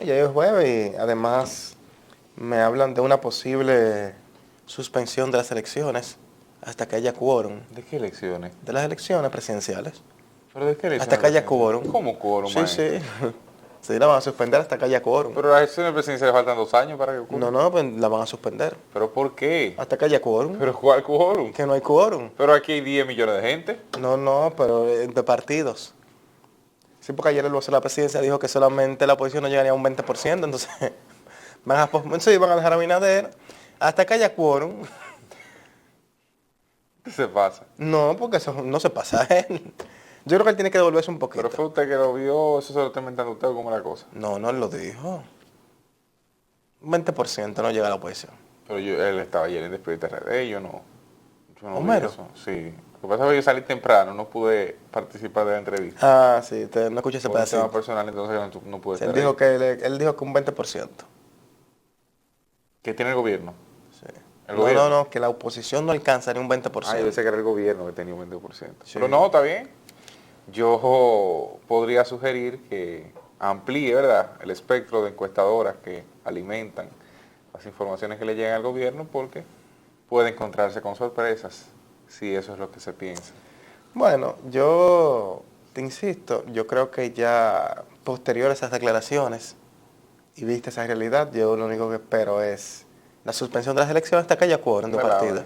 Ya es jueves y además me hablan de una posible suspensión de las elecciones hasta que haya quórum. ¿De qué elecciones? De las elecciones presidenciales. ¿Pero de qué Hasta elecciones que haya presidenciales? quórum. ¿Cómo quórum, Sí, maestro? sí. Sí, la van a suspender hasta que haya quórum. Pero las elecciones presidenciales faltan 2 años para que ocurra. No, pues la van a suspender. ¿Pero por qué? Hasta que haya quórum. ¿Pero cuál quórum? Que no hay quórum. Pero aquí hay 10 millones de gente. No, pero de partidos. Sí, porque ayer el vocero de la presidencia dijo que solamente la oposición no llegaría a un 20%, entonces sí, van a dejar a Abinader hasta que haya quórum. ¿Qué se pasa? No, porque eso no se pasa a él. Yo creo que él tiene que devolverse un Pero poquito. fue usted que lo vio, eso se lo está inventando usted, ¿cómo es la cosa? No, él lo dijo. Un 20% no llega a la oposición. Pero él estaba ayer en Despierta RD, yo no vi Homero. eso. Sí. Lo que pasa es que yo salí temprano, no pude participar de la entrevista. Ah, sí, no escuché ese Por un tema pedacito. personal, entonces no pude Sí, estar él dijo ahí. que él dijo que un 20%. ¿Qué tiene el gobierno? Sí. ¿El gobierno? No, que la oposición no alcanzaría un 20%. Ah, yo pensé que era el gobierno que tenía un 20%. Sí. Pero no, está bien. Yo podría sugerir que amplíe, ¿verdad?, el espectro de encuestadoras que alimentan las informaciones que le llegan al gobierno, porque puede encontrarse con sorpresas si eso es lo que se piensa. Bueno, yo te insisto, yo creo que ya posterior a esas declaraciones y viste esa realidad, yo lo único que espero es la suspensión de las elecciones hasta que haya quórum de ¿Verdad? partida.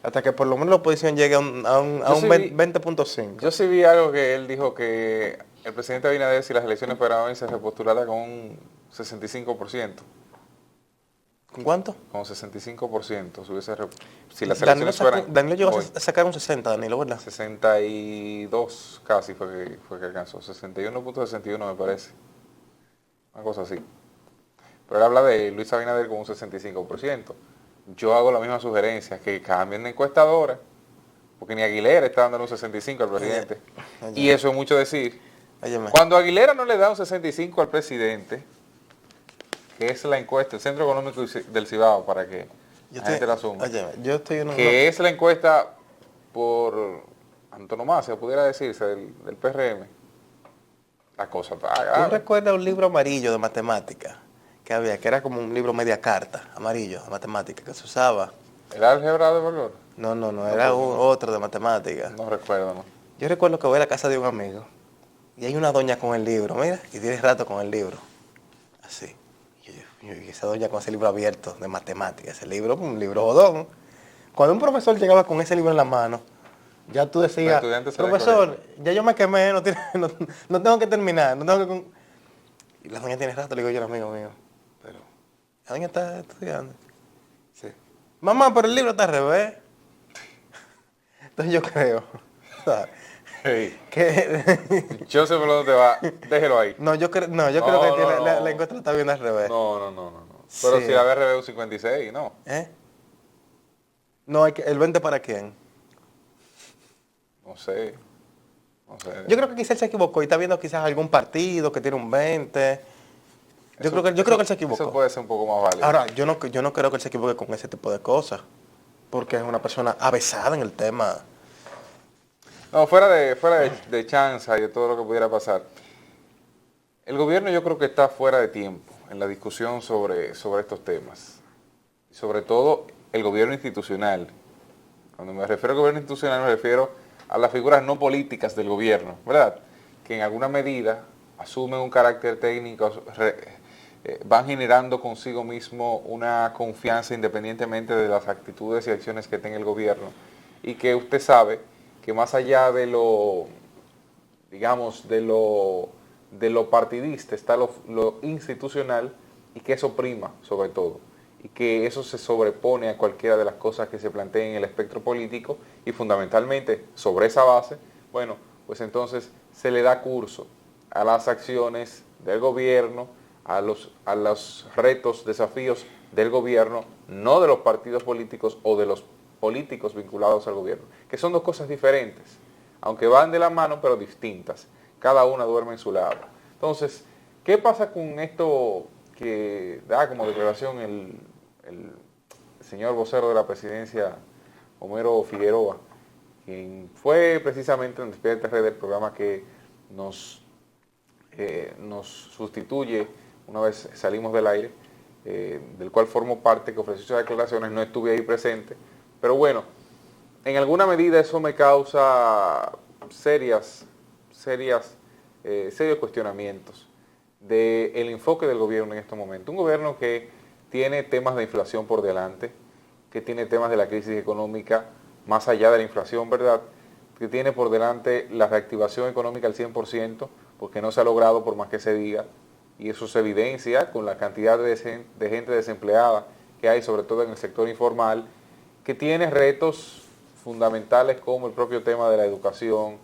Hasta que por lo menos la oposición llegue a un Yo sí vi- 20.5. Yo sí vi algo que él dijo, que el presidente Abinader, si las elecciones fueran hoy, se repostulara con un 65%. ¿Con cuánto? Con 65%. Si las elecciones fueran Danilo llegó hoy. a sacar un 60, Danilo, ¿verdad? 62 casi fue que alcanzó. 61.61 me parece. Una cosa así. Pero él habla de Luis Abinader con un 65%. Yo hago la misma sugerencia, que cambien de encuestadora, porque ni Aguilera está dando un 65 al presidente. Oye. Y eso es mucho decir. Óyeme. Cuando Aguilera no le da un 65 al presidente, que es la encuesta, el Centro Económico del Cibao, para que la gente la suma, Óyeme, yo estoy en que es la encuesta por antonomasia, pudiera decirse, del PRM, la cosa está ¿Tú grave. recuerdas un libro amarillo de matemática que había, que era como un libro media carta, amarillo, de matemática, que se usaba? ¿El álgebra de valor? No, era otro de matemática. No recuerdo, ¿no? Yo recuerdo que voy a la casa de un amigo y hay una doña con el libro, mira, y tiene rato con el libro, así. Y esa doña con ese libro abierto de matemáticas, ese libro, un libro jodón. Cuando un profesor llegaba con ese libro en la mano, ya tú decías, Los estudiantes salen profesor, ya yo me quemé, no tengo que terminar, no tengo que... Y la doña tiene rato, le digo yo al amigo mío, pero la doña está estudiando. Sí. Mamá, pero el libro está al revés. Entonces yo creo, ¿sabes? Hey, que... yo sé por dónde te va, déjelo ahí. yo creo que tiene, la encuesta está bien al revés. No. Pero Sí. si la BRB un 56, no. ¿Eh? No, ¿el 20 para quién? No sé. Yo creo que quizás él se equivocó y está viendo quizás algún partido que tiene un 20. Yo creo que él se equivocó. Eso puede ser un poco más válido. Ahora, yo no creo que él se equivoque con ese tipo de cosas, porque es una persona avesada en el tema. No, fuera de chanza y de todo lo que pudiera pasar. El gobierno yo creo que está fuera de tiempo en la discusión sobre estos temas. Sobre todo el gobierno institucional. Cuando me refiero al gobierno institucional me refiero a las figuras no políticas del gobierno, ¿verdad? Que en alguna medida asumen un carácter técnico, van generando consigo mismo una confianza independientemente de las actitudes y acciones que tenga el gobierno. Y que usted sabe que más allá de lo, digamos, de lo partidista está lo institucional, y que eso prima sobre todo, y que eso se sobrepone a cualquiera de las cosas que se planteen en el espectro político, y fundamentalmente sobre esa base, bueno, pues entonces se le da curso a las acciones del gobierno, a los retos, desafíos del gobierno, no de los partidos políticos o de los políticos vinculados al gobierno, que son dos cosas diferentes, aunque van de la mano pero distintas, cada una duerme en su lado. Entonces, ¿qué pasa con esto que da como declaración el señor vocero de la presidencia, Homero Figueroa, quien fue precisamente en Despierta RD, el programa que nos sustituye una vez salimos del aire, del cual formo parte, que ofreció esas declaraciones, no estuve ahí presente, pero bueno, en alguna medida eso me causa serios cuestionamientos del enfoque del gobierno en este momento. Un gobierno que tiene temas de inflación por delante, que tiene temas de la crisis económica más allá de la inflación, ¿verdad? Que tiene por delante la reactivación económica al 100%, porque no se ha logrado por más que se diga, y eso se evidencia con la cantidad de gente desempleada que hay, sobre todo en el sector informal, que tiene retos fundamentales como el propio tema de la educación,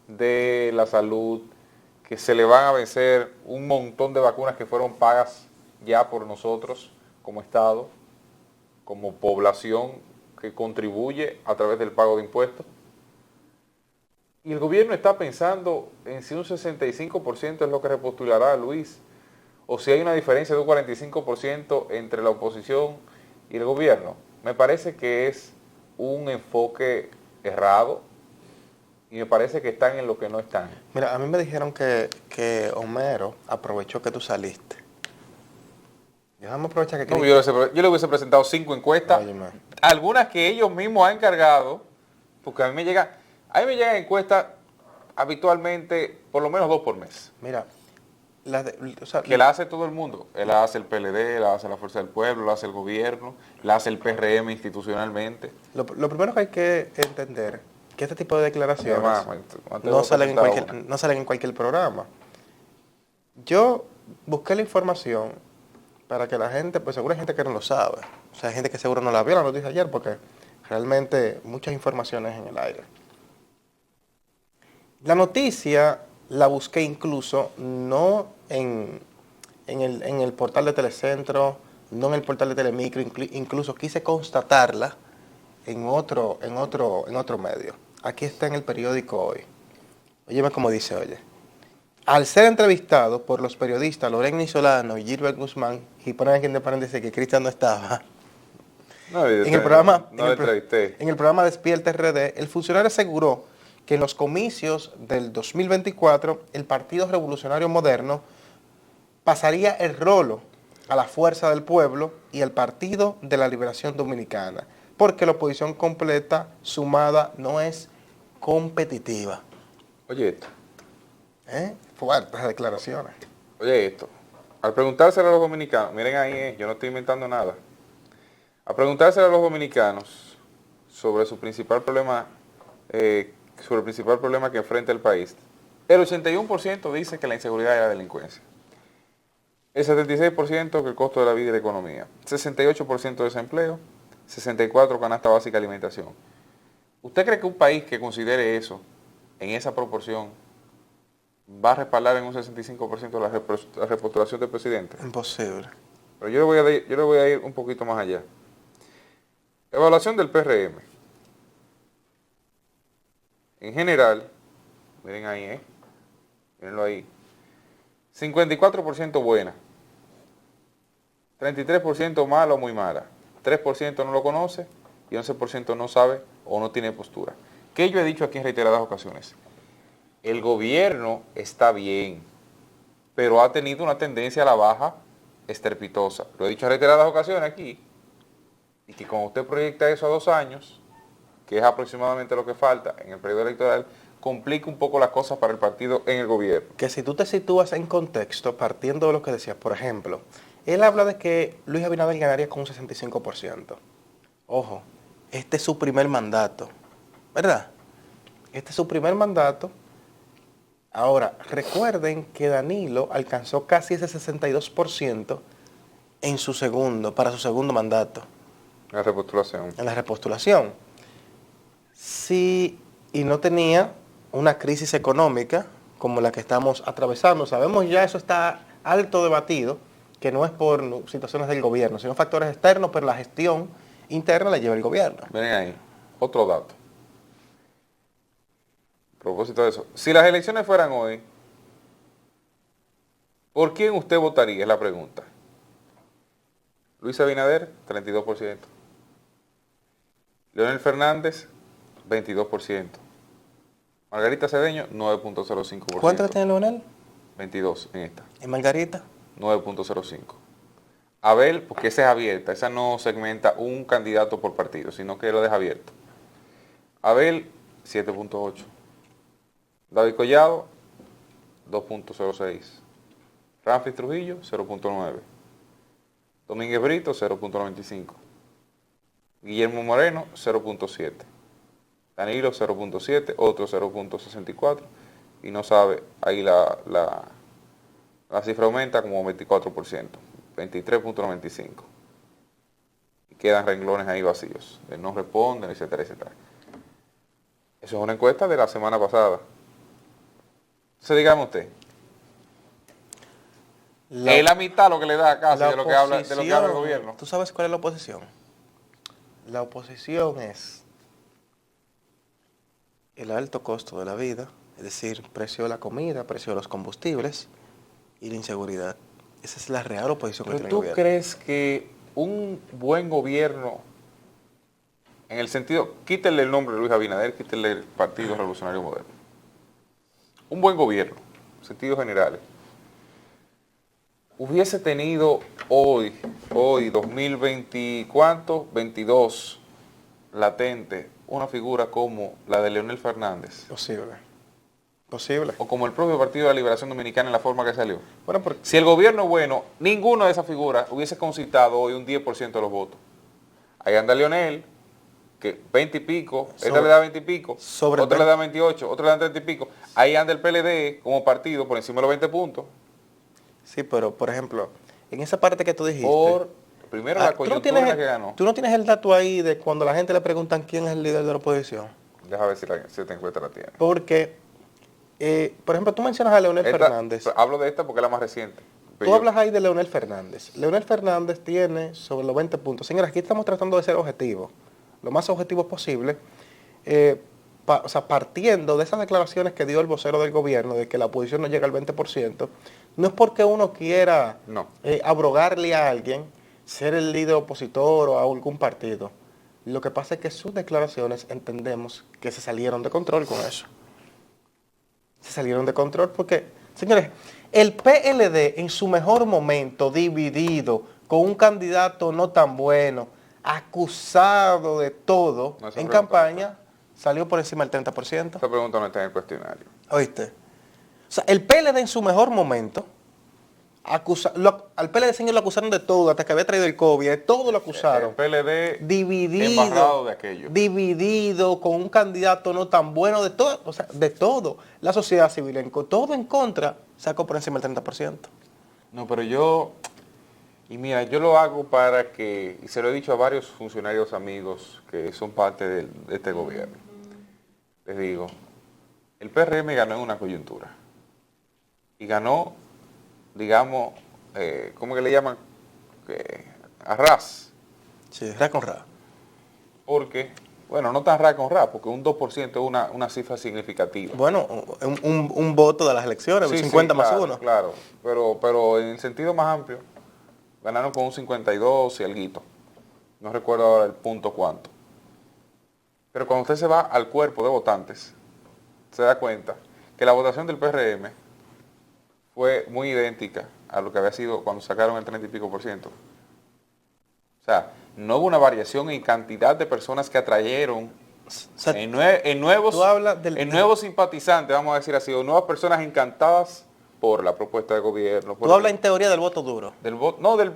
de la salud, que se le van a vencer un montón de vacunas que fueron pagas ya por nosotros como Estado, como población que contribuye a través del pago de impuestos. Y el gobierno está pensando en si un 65% es lo que repostulará a Luis, o si hay una diferencia de un 45% entre la oposición y el gobierno. Me parece que es un enfoque errado y me parece que están en lo que no están. Mira, a mí me dijeron que Homero aprovechó que tú saliste. Déjame aprovechar que No, yo le hubiese presentado 5 encuestas, Óyeme. algunas que ellos mismos han encargado, porque a mí me llegan encuestas habitualmente por lo menos 2 por mes. Mira, Que la hace todo el mundo. La hace el PLD, la hace la Fuerza del Pueblo, la hace el gobierno, la hace el PRM institucionalmente. lo primero que hay que entender que este tipo de declaraciones Además, no salen en cualquier programa. Yo busqué la información para que la gente, pues seguro hay gente que no lo sabe. O sea, hay gente que seguro no la vio la noticia ayer porque realmente muchas informaciones en el aire. La noticia la busqué incluso no en el portal de Telecentro, no en el portal de Telemicro, incluso quise constatarla en otro medio. Aquí está en el periódico Hoy. Óyeme cómo dice, oye. Al ser entrevistado por los periodistas Lorena Solano y Gilbert Guzmán, y ponen aquí en paréntesis que Cristian no estaba, en el programa Despierta RD, el funcionario aseguró que en los comicios del 2024 el Partido Revolucionario Moderno pasaría el rolo a la Fuerza del Pueblo y el Partido de la Liberación Dominicana, porque la oposición completa sumada no es competitiva. Oye esto. Fuertes declaraciones. Oye esto. Al preguntárselo a los dominicanos, miren ahí, yo no estoy inventando nada. Al preguntárselo a los dominicanos sobre su principal problema, sobre el principal problema que enfrenta el país, el 81% dice que la inseguridad es la delincuencia. El 76% que el costo de la vida y la economía. 68% desempleo, 64% canasta básica de alimentación. ¿Usted cree que un país que considere eso en esa proporción va a respaldar en un 65% la repostulación del presidente? Imposible. Pero yo le voy a ir un poquito más allá. Evaluación del PRM. En general, miren ahí, mírenlo ahí. 54% buena. 33% mala o muy mala. 3% no lo conoce y 11% no sabe o no tiene postura. ¿Qué yo he dicho aquí en reiteradas ocasiones? El gobierno está bien, pero ha tenido una tendencia a la baja estrepitosa. Lo he dicho en reiteradas ocasiones aquí. Y que cuando usted proyecta eso a 2 años, que es aproximadamente lo que falta en el periodo electoral, complica un poco las cosas para el partido en el gobierno. Que si tú te sitúas en contexto, partiendo de lo que decías, por ejemplo, él habla de que Luis Abinader ganaría con un 65%. Ojo, este es su primer mandato, ¿verdad? Este es su primer mandato. Ahora, recuerden que Danilo alcanzó casi ese 62% para su segundo mandato. La repostulación. En la repostulación. Sí, y no tenía una crisis económica como la que estamos atravesando. Sabemos ya, eso está alto debatido, que no es por situaciones del gobierno, sino factores externos, pero la gestión interna la lleva el gobierno. Miren ahí, otro dato. A propósito de eso, si las elecciones fueran hoy, ¿por quién usted votaría? Es la pregunta. Luis Abinader, 32%. Leonel Fernández, 22%. Margarita Cedeño, 9.05%. ¿Cuánto tiene Leonel? 22 en esta. ¿Y Margarita? 9.05. Abel, porque esa es abierta, esa no segmenta un candidato por partido, sino que lo deja abierto. Abel, 7.8. David Collado, 2.06. Ramfis Trujillo, 0.9. Domínguez Brito, 0.95. Guillermo Moreno, 0.7. Danilo, 0.7. Otro, 0.64. Y no sabe, ahí la cifra aumenta como 24%. 23.95. Y quedan renglones ahí vacíos. No responden, etcétera, etcétera. Eso es una encuesta de la semana pasada. Entonces, dígame usted. Es la mitad lo que le da casi de lo que habla el gobierno. ¿Tú sabes cuál es la oposición? La oposición es el alto costo de la vida, es decir, precio de la comida, precio de los combustibles y la inseguridad. Esa es la real oposición que ¿Pero tiene el tú gobierno. crees que un buen gobierno, en el sentido, quítele el nombre de Luis Abinader, quítele el Partido Revolucionario Moderno, un buen gobierno, en sentidos generales, hubiese tenido hoy 2020, ¿cuánto? 22, latente, una figura como la de Leonel Fernández? Posible. O como el propio Partido de la Liberación Dominicana en la forma que salió. Bueno, porque Si el gobierno es bueno, ninguna de esas figuras hubiese concitado hoy un 10% de los votos. Ahí anda Leonel, que 20 y pico, esta le da 20 y pico, otra le da 28, otra le da 30 y pico. Ahí anda el PLD como partido por encima de los 20 puntos. sí, pero por ejemplo, en esa parte que tú dijiste, Por, primero, la coyuntura en la que ganó. tú no tienes el dato ahí de cuando la gente le preguntan quién es el líder de la oposición. Déjame ver si te encuentra la tiene. Porque, por ejemplo, tú mencionas a Leonel Fernández. Hablo de esta porque es la más reciente. Tú hablas ahí de Leonel Fernández. Leonel Fernández tiene sobre los 20 puntos. Señores, aquí estamos tratando de ser objetivos, lo más objetivos posible, o sea, partiendo de esas declaraciones que dio el vocero del gobierno de que la oposición no llega al 20%, no es porque uno quiera abrogarle a alguien ser el líder opositor o a algún partido. Lo que pasa es que sus declaraciones entendemos que se salieron de control con eso. Se salieron de control porque, señores, el PLD en su mejor momento, dividido, con un candidato no tan bueno, acusado de todo, en campaña, salió por encima del 30%. Esta pregunta no está en el cuestionario. ¿Oíste? O sea, el PLD en su mejor momento, al PLD señor lo acusaron de todo, hasta que había traído el COVID, de todo lo acusaron. El PLD dividido de aquello. Dividido, con un candidato no tan bueno, de todo, o sea, de todo. La sociedad civil, todo en contra, sacó por encima del 30%. No, pero yo lo hago para que, y se lo he dicho a varios funcionarios amigos que son parte de este gobierno, les digo, el PRM ganó en una coyuntura. Y ganó, digamos, ¿cómo que le llaman? A ras. Sí, ras con ras. Porque, bueno, no tan ras con ras, porque un 2% es una cifra significativa. Bueno, un voto de las elecciones, sí, 50 sí, más claro, 1. Claro, pero en el sentido más amplio, ganaron con un 52 y alguito. No recuerdo ahora el punto cuánto. Pero cuando usted se va al cuerpo de votantes, se da cuenta que la votación del PRM fue muy idéntica a lo que había sido cuando sacaron el 30 y pico %. O sea, no hubo una variación en cantidad de personas que atrayeron en nuevos simpatizantes, vamos a decir así, o nuevas personas encantadas por la propuesta de gobierno. Tú hablas en teoría del voto duro. Del voto, no, del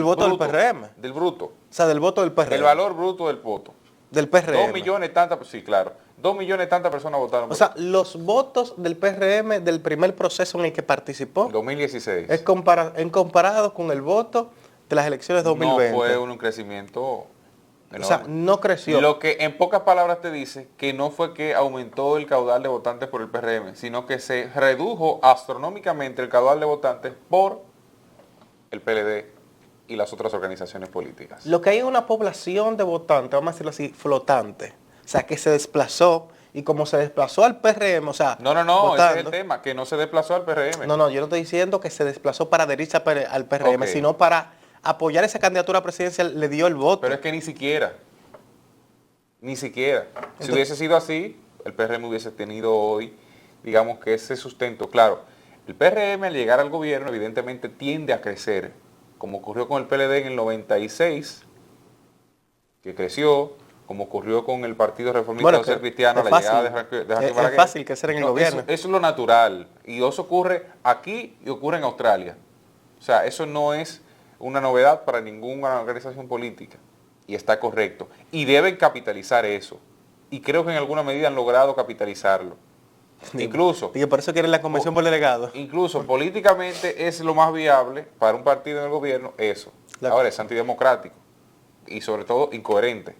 voto bruto, del PRM. Del bruto. O sea, del voto del PRM. El valor bruto del voto. Del PRM. 2 millones tantas, sí, claro. 2 millones tantas personas votaron. O sea, los votos del PRM del primer proceso en el que participó. 2016. Es comparado con el voto de las elecciones 2020. No fue un crecimiento enorme. O sea, no creció. Lo que en pocas palabras te dice que no fue que aumentó el caudal de votantes por el PRM, sino que se redujo astronómicamente el caudal de votantes por el PLD y las otras organizaciones políticas. Lo que hay es una población de votantes, vamos a decirlo así, flotante. O sea, que se desplazó y como se desplazó al PRM, o sea... No, votando, ese es el tema, que no se desplazó al PRM. No, yo no estoy diciendo que se desplazó para adherirse al PRM, sino para apoyar esa candidatura presidencial, le dio el voto. Pero es que ni siquiera. Entonces, si hubiese sido así, el PRM hubiese tenido hoy, digamos que ese sustento. Claro, El PRM al llegar al gobierno evidentemente tiende a crecer, como ocurrió con el PLD en el 96, que creció, como ocurrió con el Partido Reformista Social Cristiano a la llegada de Joaquín es Balaguer. fácil crecer en el gobierno. Eso es lo natural, y eso ocurre aquí y ocurre en Australia. O sea, eso no es una novedad para ninguna organización política, y está correcto. Y deben capitalizar eso, y creo que en alguna medida han logrado capitalizarlo. Incluso, Y por eso quieren la convención por delegado. incluso políticamente es lo más viable para un partido en el gobierno eso. Ahora es antidemocrático y sobre todo incoherente.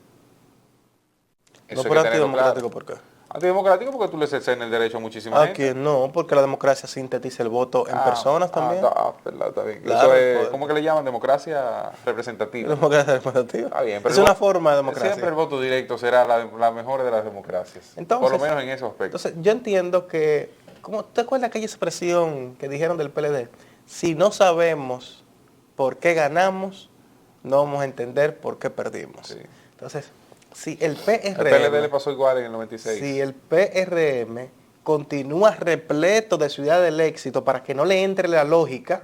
No Eso por hay que tenerlo antidemocrático, claro. ¿por qué? Antidemocrático porque tú le cercenas el derecho a muchísima gente. Aquí no, porque la democracia sintetiza el voto en personas también. Verdad, está bien. Claro, Eso es, pues. ¿cómo que le llaman? Democracia representativa. Democracia representativa. Está bien, pero Es una forma de democracia. Siempre el voto directo será la mejor de las democracias. Entonces, por lo menos en ese aspecto. Entonces, yo entiendo que, ¿cómo te acuerdas aquella expresión que dijeron del PLD? Si no sabemos por qué ganamos, no vamos a entender por qué perdimos. Sí. Entonces, si el PRM... El PLD le pasó igual en el 96. Si el PRM continúa repleto de ciudad del éxito para que no le entre la lógica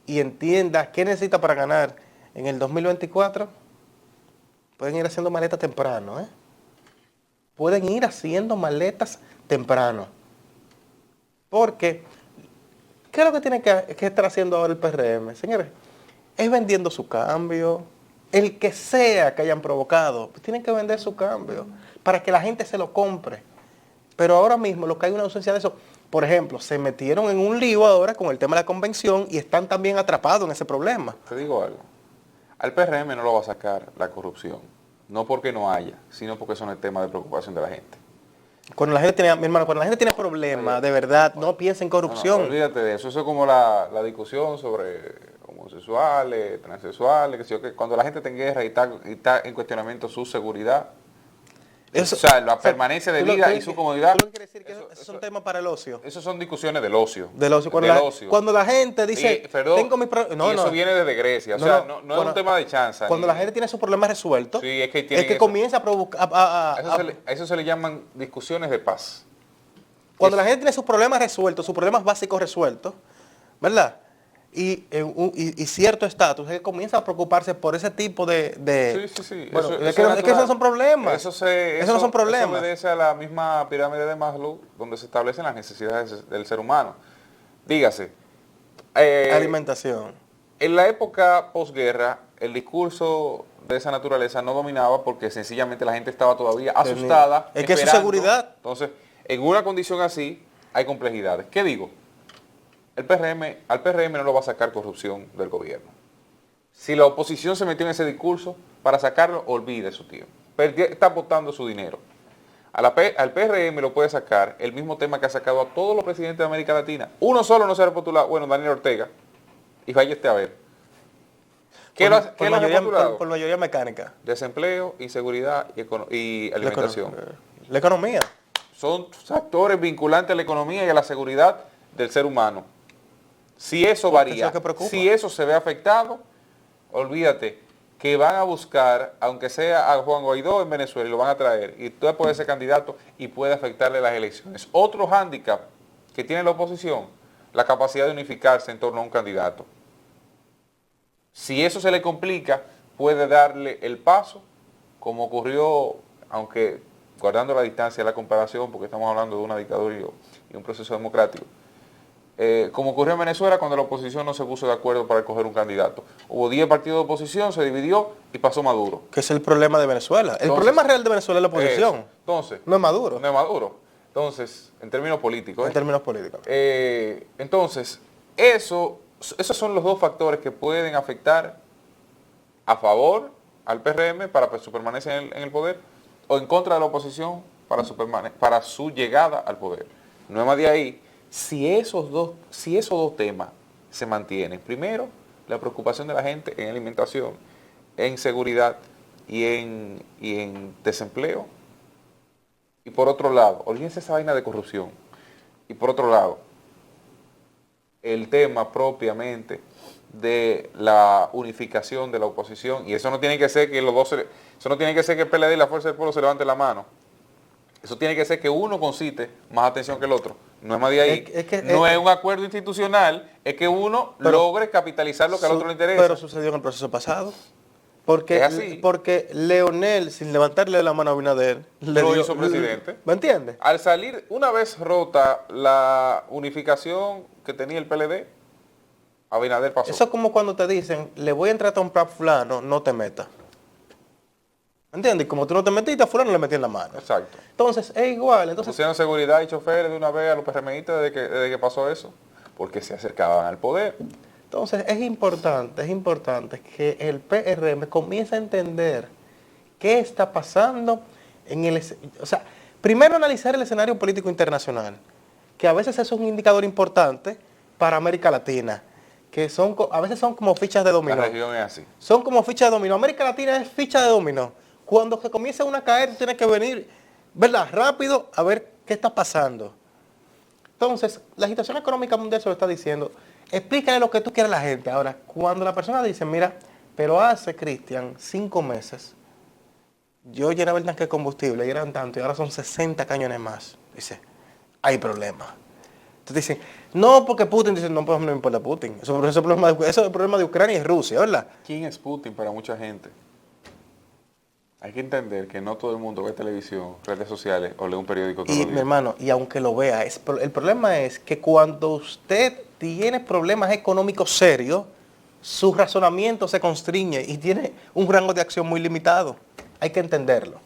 y entienda qué necesita para ganar en el 2024, pueden ir haciendo maletas temprano, ¿eh? Pueden ir haciendo maletas temprano. Porque, ¿qué es lo que tiene que estar haciendo ahora el PRM? Señores, es vendiendo su cambio. El que sea que hayan provocado, pues tienen que vender su cambio para que la gente se lo compre. Pero ahora mismo lo que hay una ausencia de eso. Por ejemplo, se metieron en un lío ahora con el tema de la convención y están también atrapados en ese problema. Te digo algo. Al PRM no lo va a sacar la corrupción. No porque no haya, sino porque son el tema de preocupación de la gente. Cuando la gente tiene, mi hermano, cuando la gente tiene problemas, de verdad, no piensa en corrupción. No, olvídate de eso. Eso es como la discusión sobre homosexuales, transexuales, que sé yo, que cuando la gente está en guerra y está en cuestionamiento su seguridad, Eso, o sea, la permanencia de vida y su comodidad. ¿Tú lo que quieres decir que eso es un tema para el ocio? Eso son discusiones del ocio. Del ocio. Cuando la gente dice, perdón, tengo mis problemas. y eso viene desde Grecia. O sea, no es un tema de chanza. Cuando la gente tiene sus problemas resueltos, sí, es que comienza a provocar. A eso se le llaman discusiones de paz. Cuando la gente tiene sus problemas resueltos, sus problemas básicos resueltos, ¿verdad? Y cierto estatus, él comienza a preocuparse por ese tipo de... Sí. Bueno, es que esos no son problemas. Eso no son problemas. Eso obedece a la misma pirámide de Maslow, donde se establecen las necesidades del ser humano. Dígase. Alimentación. En la época posguerra, el discurso de esa naturaleza no dominaba porque sencillamente la gente estaba todavía asustada. Es que es su seguridad. Entonces, en una condición así, hay complejidades. ¿Qué digo? Al PRM no lo va a sacar corrupción del gobierno. Si la oposición se metió en ese discurso, para sacarlo, olvide su tío. Está botando su dinero. Al PRM lo puede sacar el mismo tema que ha sacado a todos los presidentes de América Latina. Uno solo no se ha repostulado. Bueno, Daniel Ortega. Y vaya a ver. ¿Qué lo ha repostulado? Por mayoría mecánica. Desempleo, inseguridad y alimentación. La economía. Son factores vinculantes a la economía y a la seguridad del ser humano. Si eso varía, si eso se ve afectado, olvídate que van a buscar, aunque sea a Juan Guaidó en Venezuela, y lo van a traer, y usted puede ser candidato y puede afectarle las elecciones. Otro hándicap que tiene la oposición, la capacidad de unificarse en torno a un candidato. Si eso se le complica, puede darle el paso, como ocurrió, aunque guardando la distancia de la comparación, porque estamos hablando de una dictadura y un proceso democrático, como ocurrió en Venezuela cuando la oposición no se puso de acuerdo para escoger un candidato. Hubo 10 partidos de oposición, se dividió y pasó Maduro. Que es el problema de Venezuela. El problema real de Venezuela es la oposición. Entonces, no es Maduro. No es Maduro. Entonces, en términos políticos. En términos políticos. Entonces, esos son los dos factores que pueden afectar a favor al PRM para su permanencia en el poder o en contra de la oposición para su llegada al poder. No es más de ahí. Si esos dos temas se mantienen, primero, la preocupación de la gente en alimentación, en seguridad y en desempleo, y por otro lado, olvídense esa vaina de corrupción, y por otro lado, el tema propiamente de la unificación de la oposición, y eso no tiene que ser que eso no tiene que ser que el PLD y la Fuerza del Pueblo se levanten la mano. Eso tiene que ser que uno concite más atención que el otro No es más de ahí. No es un acuerdo institucional, es que uno logre capitalizar lo que al otro le interesa. Pero sucedió en el proceso pasado. Porque, Es así. porque Leonel, sin levantarle la mano a Abinader, Lo hizo presidente. ¿Me entiendes? Al salir, una vez rota la unificación que tenía el PLD, Abinader pasó. Eso es como cuando te dicen, le voy a entrar a un plan fulano, no te metas. ¿Entiendes? Y como tú no te metiste, a fulano le metí en la mano. Exacto. Entonces, es igual. Entonces, Pusieron seguridad y choferes de una vez a los PRMistas desde que pasó eso, porque se acercaban al poder. Entonces es importante que el PRM comience a entender qué está pasando en el... O sea, primero analizar el escenario político internacional, que a veces es un indicador importante para América Latina, que a veces son como fichas de dominó. La región es así. Son como fichas de dominó. América Latina es ficha de dominó. Cuando se comienza una a caer, tienes que venir, ¿verdad? Rápido a ver qué está pasando. Entonces, la situación económica mundial se lo está diciendo. Explícale lo que tú quieres a la gente. Ahora, cuando la persona dice, mira, pero hace, Cristian, 5 meses, yo llenaba el tanque de combustible y eran tanto, y ahora son 60 cañones más. Dice, hay problema. Entonces dicen, no, porque Putin, dice, no, pues no me importa Putin. Eso es el problema de Ucrania y Rusia, ¿verdad? ¿Quién es Putin para mucha gente? Hay que entender que no todo el mundo ve televisión, redes sociales o lee un periódico todos Y los mi días. hermano, y aunque lo vea, el problema es que cuando usted tiene problemas económicos serios, su razonamiento se constriñe y tiene un rango de acción muy limitado. Hay que entenderlo.